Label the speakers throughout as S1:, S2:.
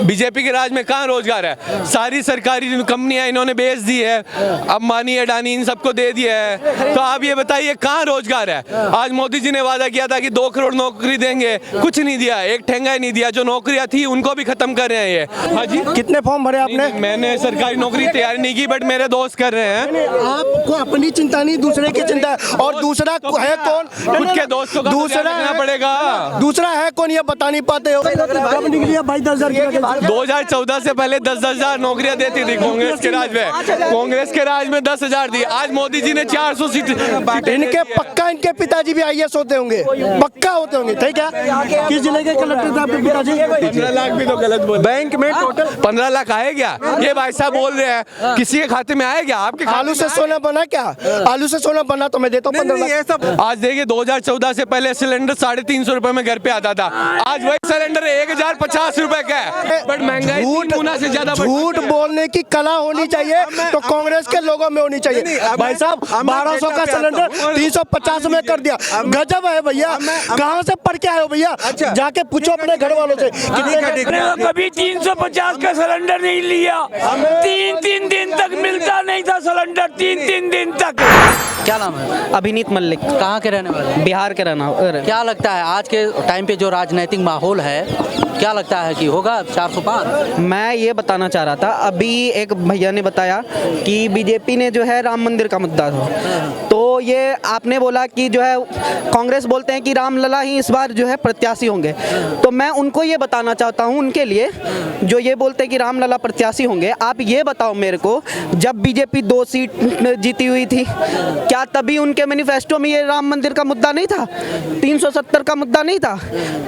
S1: BJP के राज में कहाँ रोजगार है? सारी सरकारी कंपनियां इन्होंने बेच दी है, अंबानी अडानी इन सबको दे दिया है। तो आप ये बताइए कहाँ रोजगार है? आज मोदी जी ने वादा किया था कि 2 करोड़ नौकरी देंगे, कुछ नहीं दिया, एक ठेंगा ही नहीं दिया। जो नौकरियां थी उनको भी खत्म कर रहे हैं ये। हाँ जी,
S2: कितने फॉर्म भरे आपने?
S1: मैंने सरकारी नौकरी तैयारी नहीं की, बट मेरे दोस्त कर रहे हैं।
S2: आपको अपनी चिंता नहीं, दूसरे की चिंता है। और दूसरा है कौन?
S1: खुद के दोस्तों का दूसरा पड़ेगा।
S2: दूसरा है कौन ये बता नहीं पाते हो। कब निकली है भाई 10,000?
S1: 2014 से पहले 10,000 नौकरियां देती थी कांग्रेस के राज में। कांग्रेस के राज में 10,000 दी। आज मोदी जी ने 400 सीट।
S2: इनके पक्का इनके पिताजी भी IAS होते होंगे, पक्का होते होंगे। ठीक है, किस जिले के कलेक्टर थे आपके पिताजी?
S1: 15 लाख भी तो गलत बोल। बैंक में टोटल 15 लाख आए क्या? ये भाई साहब बोल रहे हैं किसी के खाते में आए क्या? आपके
S2: आलू से सोना बना क्या? आलू से सोना बना तो मैं देता हूँ 15 लाख।
S1: आज देखिए 2014 से पहले सिलेंडर 350 रुपए में घर पे आता था। आज वही सिलेंडर 1050 रुपए का है। बट महंगाई 3 गुना से ज्यादा।
S2: झूठ बोलने की कला होनी चाहिए तो कांग्रेस के लोगों में होनी चाहिए। भाई साहब 1200 का सिलेंडर 350 में कर दिया, गजब है भैया। कहाँ से पढ़ के आए हो भैया? जाके पूछो अपने घर वालों से।
S3: कभी 350 का सिलेंडर नहीं लिया, 3 दिन तक मिलता नहीं था सिलेंडर, 3 दिन तक।
S4: क्या नाम है?
S5: अभिनीत मल्लिक।
S4: कहाँ के रहने वाले?
S5: बिहार के रहना।
S4: क्या लगता है आज के टाइम पे जो राजनीतिक माहौल है, क्या लगता है कि होगा 400 पार?
S5: मैं ये बताना चाह रहा था, अभी एक भैया ने बताया कि बीजेपी ने जो है राम मंदिर का मुद्दा था, तो ये आपने बोला कि जो है कांग्रेस बोलते हैं कि रामलला ही इस बार जो है प्रत्याशी होंगे। तो मैं उनको ये बताना चाहता हूँ, उनके लिए जो ये बोलते हैं कि रामलला प्रत्याशी होंगे, आप ये बताओ मेरे को, जब बीजेपी 2 सीट जीती हुई थी, क्या तभी उनके मैनिफेस्टो में ये राम मंदिर का मुद्दा नहीं था, 370 का मुद्दा नहीं था?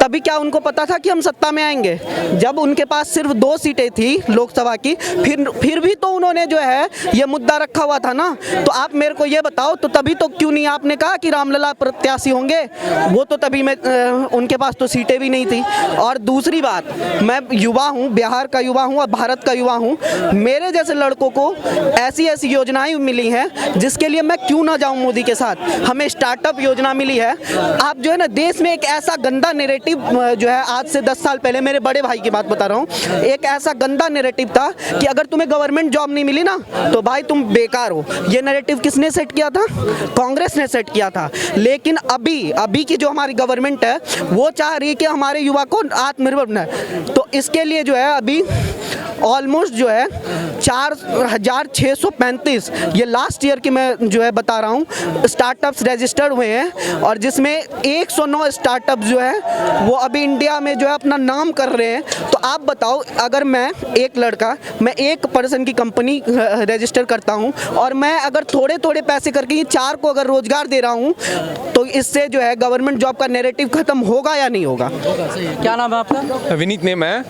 S5: तभी क्या उनको पता था कि हम सत्ता में आएंगे? जब उनके पास सिर्फ 2 सीटें थी लोकसभा की, फिर भी तो उन्होंने जो है ये मुद्दा रखा हुआ था ना। तो आप मेरे को ये बताओ, तो तभी तो क्यों नहीं आपने कहा कि रामलला प्रत्याशी होंगे? वो तो तभी मैं उनके पास तो सीटें भी नहीं थी। और दूसरी बात, मैं युवा हूँ, बिहार का युवा हूँ और भारत का युवा हूँ। मेरे जैसे लड़कों को ऐसी योजनाएं मिली हैं जिसके लिए मैं क्यों ना जाऊं मोदी के साथ। हमें स्टार्टअप योजना मिली है। आप जो है ना, देश में एक ऐसा गंदा नैरेटिव जो है, आज से 10 साल पहले, मेरे बड़े भाई की बात बता रहा हूँ, एक ऐसा गंदा नैरेटिव था कि अगर तुम्हें गवर्नमेंट जॉब नहीं मिली ना तो भाई तुम बेकार हो। ये नैरेटिव किसने सेट किया था? कांग्रेस ने सेट किया था। लेकिन अभी की जो हमारी गवर्नमेंट है वो चाह रही है कि हमारे युवा को आत्मनिर्भर बनाए। तो इसके लिए जो है अभी ऑलमोस्ट जो है 4,635, ये लास्ट ईयर की मैं जो है बता रहा हूँ, स्टार्टअप्स रजिस्टर्ड हुए हैं। और जिसमें 109 स्टार्टअप जो है वो अभी इंडिया में जो है अपना नाम कर रहे हैं। तो आप बताओ, अगर मैं एक लड़का, मैं एक पर्सन की कंपनी रजिस्टर करता हूँ और मैं अगर थोड़े पैसे करके ये 4 को अगर रोजगार दे रहा हूँ, तो इससे जो है गवर्नमेंट जॉब का नैरेटिव खत्म होगा या नहीं होगा?
S4: क्या नाम है आपका?
S1: विनीत नेम है।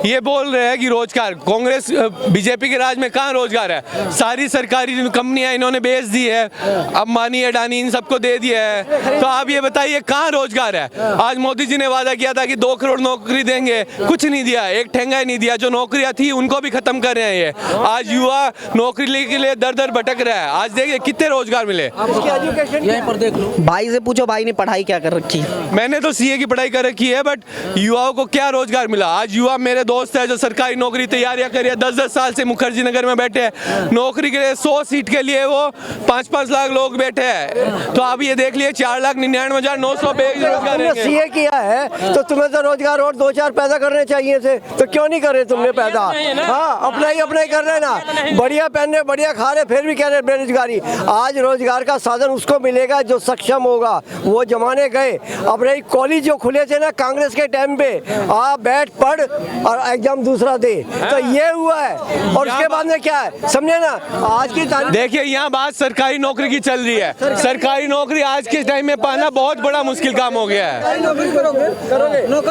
S1: ये बोल रहे हैं कि रोजगार, कांग्रेस बीजेपी के राज में कहाँ रोजगार है? सारी सरकारी कंपनियां इन्होंने बेच दी है, अंबानी अडानी इन सबको दे दिया है। तो आप ये बताइए कहाँ रोजगार है? आज मोदी जी ने वादा किया था कि 2 करोड़ नौकरी देंगे, कुछ नहीं दिया, एक ठेंगा ही नहीं दिया। जो नौकरियां थी उनको भी खत्म कर रहे हैं ये। आज युवा नौकरी के लिए दर भटक रहा है। आज देखिए कितने रोजगार मिले।
S4: यहीं पर देख लो,
S5: भाई से पूछो, भाई ने पढ़ाई क्या कर रखी?
S1: मैंने तो CA की पढ़ाई कर रखी है, बट युवाओं को क्या रोजगार मिला? आज युवा, मेरे दोस्त है जो सरकारी नौकरी तैयारियां कर रही है, 10-10 साल से मुखर्जी नगर में बैठे हैं नौकरी के लिए। 100 सीट के लिए वो 5-5 लाख लोग बैठे हैं। तो आप ये देख लिए 4,99,900 बेरोजगार हैं।
S2: CA किया है तो तुम्हें तो रोजगार और 2-4 पैदा करने चाहिए थे, तो क्यों नहीं करे तुमने पैदा? हाँ, अपना ही कर रहे ना, बढ़िया पहन रहे, बढ़िया खा रहे, फिर भी कह रहे बेरोजगारी। आज रोजगार का साधन उसको मिलेगा जो सक्षम होगा। वो जमाने गए। अपने कॉलेज जो खुले थे ना कांग्रेस के टाइम पे, आप बैठ पढ़ और एग्जाम दूसरा दे, तो ये हुआ है। और उसके बाद में क्या है, समझे ना? आज की
S1: देखिए, यहाँ बात सरकारी नौकरी की चल रही है। सरकारी नौकरी आज के टाइम में पाना बहुत बड़ा मुश्किल काम हो गया है।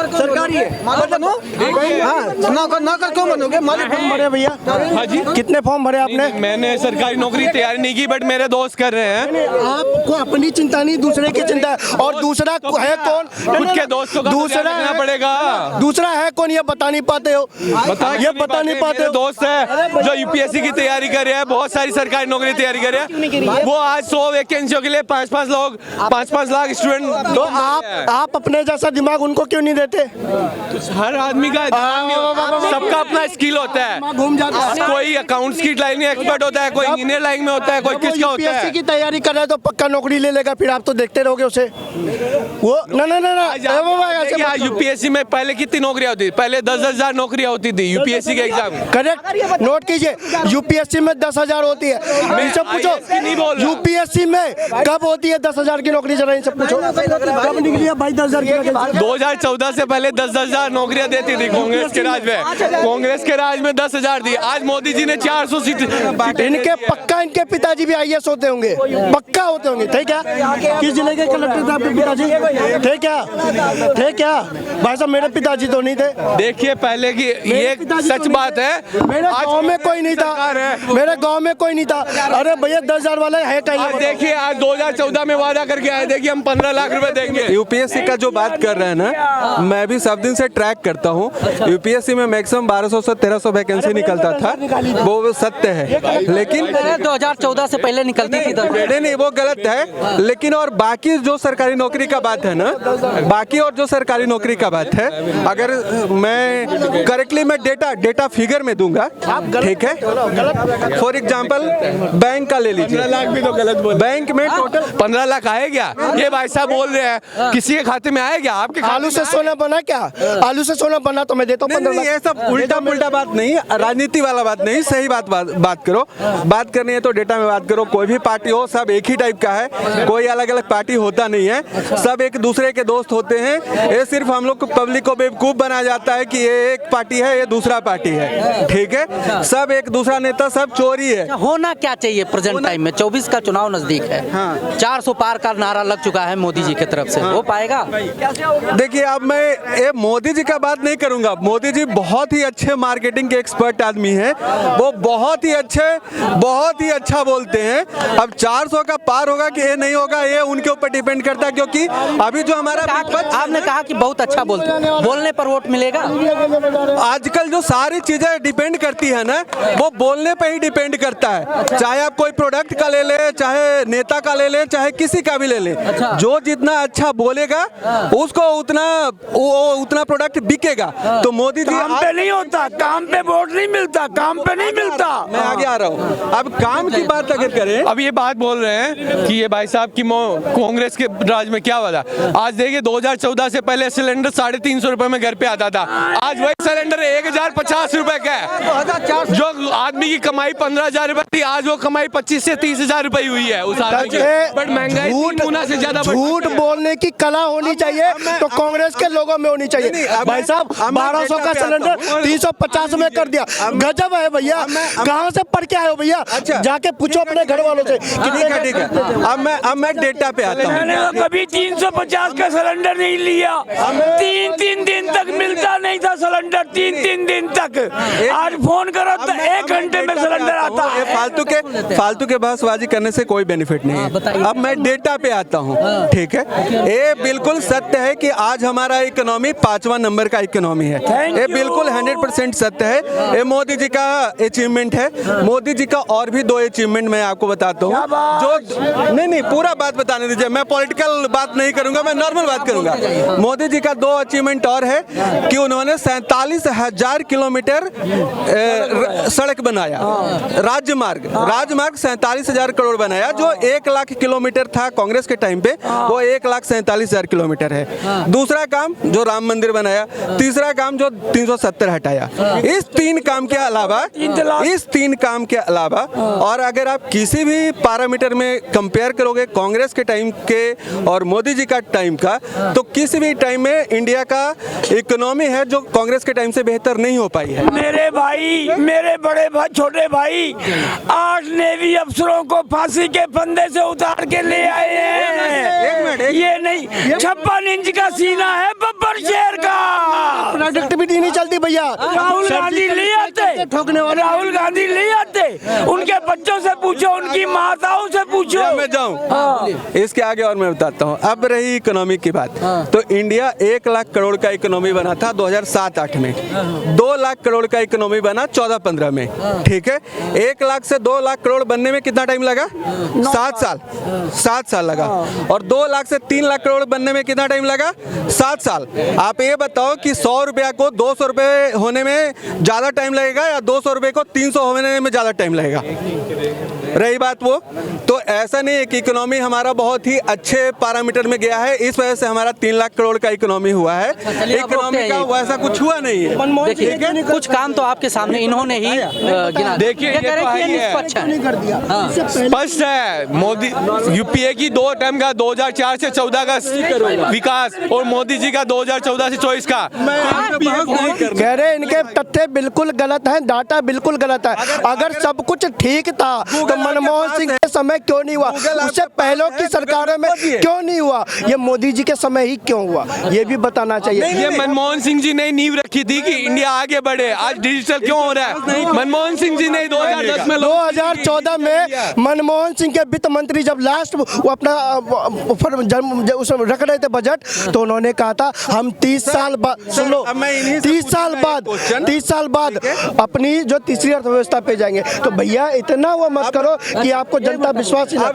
S2: सरकारी है, नौकर क्यों बनोगे? मालिक फॉर्म भरे भैया?
S1: हाँ जी,
S2: कितने फॉर्म भरे आपने?
S1: मैंने सरकारी नौकरी तैयारी नहीं की, बट मेरे दोस्त कर रहे हैं।
S2: आपको अपनी चिंता नहीं, दूसरे की चिंता है। और दूसरा है कौन?
S1: खुद के दोस्तों का दूसरा पड़ेगा।
S2: दूसरा है कौन ये बता नहीं पाते हो? ये बता नहीं पाते हो।
S1: दोस्त है, जो यूपीएससी की तैयारी कर रहे हैं, बहुत सारी सरकारी नौकरी की तैयारी कर रहे हैं, वो आज 100 वैकेंसियों के लिए 5-5 लोग 5-5 लाख स्टूडेंट।
S2: तो आप अपने जैसा दिमाग उनको क्यों नहीं देते?
S1: हर आदमी का सबका अपना स्किल होता है। कोई अकाउंट्स की लाइन में एक्सपर्ट होता है, कोई इंजीनियर लाइन में होता है, कोई किसका होता
S2: यूपीएससी
S1: है।
S2: की तैयारी कर रहा है तो पक्का नौकरी ले लेगा, फिर आप तो देखते रहोगे उसे। वो ना
S1: यूपीएससी में पहले कितनी नौकरियां होती थी? पहले 10,000 नौकरियां होती थी यूपीएससी के एग्जाम।
S2: करेक्ट, नोट कीजिए, यूपीएससी में 10,000 होती है। इनसे पूछो
S1: नहीं बोल रहा।
S2: यूपीएससी में कब होती है 10,000 की नौकरी, जरा इनसे पूछो कब निकली है भाई 10,000 की?
S1: 2014 से पहले 10,000 नौकरियां देती थी कांग्रेस के राज में। कांग्रेस के राज में 10,000 दी। आज मोदी जी ने 400 सीट।
S2: इनके पक्का इनके पिताजी भी आईएएस होते होंगे, पक्का होते होंगे। ठीक है, किस जिले के कलेक्टर थे आपके पिताजी? ठीक है, ठीक है भाई साहब, मेरे पिताजी तो नहीं थे।
S1: देखिए पहले की ये सच बात है,
S2: मेरे गांव में कोई नहीं था, मेरे गांव में कोई नहीं था। अरे भैया 10,000 वाला है कहीं?
S1: आज देखिए, आज 2014 में वादा करके आए, देखिए हम 15 लाख रुपए देंगे।
S6: यूपीएससी का जो बात कर रहे हैं ना, मैं भी सब दिन से ट्रैक करता हूँ। यूपीएससी में मैक्सिमम 1200 से 1300 वैकेंसी निकलता था, वो सत्य है। लेकिन
S4: 2014 से पहले निकलती थी।
S6: नहीं, वो गलत है। लेकिन और बाकी जो सरकारी नौकरी का बात है ना, बाकी और जो सरकारी नौकरी का बात है, अगर मैं करेक्टली मैं डेटा फिगर में दूंगा, ठीक है। फॉर एग्जांपल बैंक का ले लीजिए,
S1: 15 लाख भी तो गलत बोल।
S6: बैंक में टोटल
S1: 15 लाख आए क्या? ये भाई साहब बोल रहे हैं किसी के खाते में आए क्या? आपके
S2: आलू से सोना बना क्या? आलू से सोना बना तो मैं देता हूँ 15 लाख।
S6: ये सब उल्टा पुल्टा बात नहीं, राजनीति वाला बात नहीं, सही बात करो। बात करनी है तो डेटा में बात करो। कोई भी पार्टी हो, सब एक ही टाइप का है, कोई अलग अलग पार्टी होता नहीं है, सब एक दूसरे के दोस्त होते हैं। ये सिर्फ हम लोग को पब्लिक को बेवकूफ बनाया जाता है कि ये एक पार्टी है, ये दूसरा पार्टी है, ठीक है। सब एक दूसरा नेता, सब चोरी है।
S4: होना क्या चाहिए प्रेजेंट टाइम में? 24 का चुनाव नजदीक है।
S6: हाँ।
S4: 400 पार का नारा लग चुका है मोदी जी की तरफ से। हो पाएगा?
S6: देखिए, अब मैं ये मोदी जी का बात नहीं करूंगा। मोदी जी बहुत ही अच्छे मार्केटिंग के एक्सपर्ट आदमी हैं, वो बहुत ही अच्छा बोलते हैं। अब 400 का पार होगा कि ये नहीं होगा, ये उनके ऊपर डिपेंड करता है, क्योंकि अभी जो हमारा
S4: आपने कहा कि बहुत अच्छा बोलने पर वोट मिलेगा।
S6: आजकल जो सारी चीजें डिपेंड करती है ना, वो बोलने पे ही डिपेंड करता है। चाहे आप कोई प्रोडक्ट का ले ले, चाहे नेता का ले ले, चाहे किसी का भी ले ले, जो जितना अच्छा बोलेगा उसको उतना प्रोडक्ट बिकेगा। तो मोदी जी
S3: काम पे नहीं होता, काम पे वोट नहीं मिलता, काम पे नहीं मिलता।
S6: मैं आगे आ रहा हूँ। अब काम की बात अगर करें,
S1: अब ये बात बोल रहे हैं कि ये भाई साहब की कांग्रेस के राज में क्या वाला। आज देखिए 2014 से पहले सिलेंडर 350 रुपए में घर पे आता था, आज वही सिलेंडर 1050 रुपए का है। जो आदमी की कमाई 15,000 रुपए थी, आज वो कमाई 25 से 30,000 रुपए हुई है उस आदमी की। बट महंगाई 3 गुना से ज्यादा।
S2: झूठ बोलने की कला होनी चाहिए तो कांग्रेस के लोगों में होनी चाहिए। भाई साहब 1200 का सिलेंडर 350 में कर दिया, गजब है भैया। कहाँ से पढ़ के आए हो भैया? जाके पूछो अपने घर वालों से।
S6: ठीक है। अब मैं डेटा पे आता हूँ।
S3: मैंने तो कभी 350 का सिलेंडर नहीं लिया। 3-3 दिन तक मिलता नहीं था सिलेंडर, 3-3 दिन तक। आज फोन करो तो 1 घंटे में सिलेंडर आता है।
S6: फालतू के बहसबाजी करने से कोई बेनिफिट नहीं है। अब मैं डेटा पे आता हूँ, ठीक है। ये बिल्कुल सत्य है कि आज हमारा इकोनॉमी 5वां नंबर का इकोनॉमी है। ये बिल्कुल 100% सत्य है। ये मोदी जी का अचीवमेंट है। मोदी जी का और भी 2 अचीवमेंट मैं आपको बताता हूँ। जो नहीं पूरा बात बताने दीजिए, मैं पॉलिटिकल बात नहीं करूंगा, मैं नॉर्मल बात करूंगा। मोदी जी का 2 अचीवमेंट और है कि उन्होंने 47,000 किलोमीटर सड़क बनाया, राजमार्ग 47,000 करोड़ बनाया। जो 1 लाख किलोमीटर था कांग्रेस के टाइम पे, वो 1,47,000 किलोमीटर है। दूसरा काम जो राम मंदिर बनाया, तीसरा काम जो 370 हटाया। इस 3 काम के अलावा और अगर आप किसी भी पैरामीटर में कंपेयर करोगे कांग्रेस के टाइम के और मोदी जी का टाइम का, तो किसी भी टाइम में इंडिया का इकोनॉमी है जो कांग्रेस के टाइम से बेहतर नहीं हो पाई है।
S3: मेरे भाई, मेरे बड़े भाई, छोटे भाई 8 नेवी अफसरों को फांसी के फंदे से उतार के ले आए हैं। ये नहीं 56 इंच का सीना है बब्बर शेर का।
S2: प्रोडक्टिविटी नहीं चलती भैया।
S3: राहुल गांधी ले आते, राहुल गांधी ले आते, उनके बच्चों से पूछो, उनकी माताओं से पूछो।
S6: मैं जाऊं इसके आगे और मैं बताता हूं। अब रही इकोनॉमी की बात, तो इंडिया 1 लाख करोड़ का इकोनॉमी बना था 2007-8 में, 2 लाख करोड़ का इकोनॉमी बना 14-15 2014 में, ठीक है। 1 लाख से 2 लाख करोड़ बनने में कितना टाइम लगा? 7 साल लगा। और 2 लाख से 3 लाख करोड़ बनने में कितना टाइम लगा? 7 साल। आप ये बताओ कि 100 रुपया को 200 रुपये होने में ज़्यादा टाइम लगेगा या 200 रुपये को 300 होने में ज़्यादा टाइम लगेगा? रही बात वो, तो ऐसा नहीं है कि इकोनॉमी हमारा बहुत ही अच्छे पैरामीटर में गया है, इस वजह से हमारा 3 लाख करोड़ का इकोनॉमी हुआ है। इकोनॉमी का वैसा कुछ हुआ नहीं है।
S4: देखिए कुछ काम तो आपके सामने इन्होंने ही गिना।
S1: देखिए, ये तो है ही है। स्पष्ट है, मोदी यूपीए की 2 टर्म का 2004 से 14 का विकास और मोदी जी का 2014 से 24 का।
S2: कह रहे इनके तथ्य बिल्कुल गलत हैं, डाटा बिल्कुल गलत है। अगर सब कुछ ठीक था तो मनमोहन सिंह के समय क्यों नहीं हुआ? उससे पहले की सरकारों में क्यों नहीं हुआ? ये मोदी जी के समय ही क्यों हुआ? ये भी बताना चाहिए।
S1: ये मनमोहन सिंह जी ने नींव रखी थी कि इंडिया आगे बढ़े। आज डिजिटल क्यों हो रहा है? मनमोहन सिंह जी ने 2010 में
S2: 2014 में मनमोहन सिंह के वित्त मंत्री जब लास्ट वो अपना उसमें रख रहे थे बजट, तो उन्होंने कहा था हम 30 साल बाद, सुन लो, 30 साल बाद अपनी जो तीसरी अर्थव्यवस्था पे जाएंगे। तो भैया इतना वो मत करो कि आपको जनता विश्वास ही ना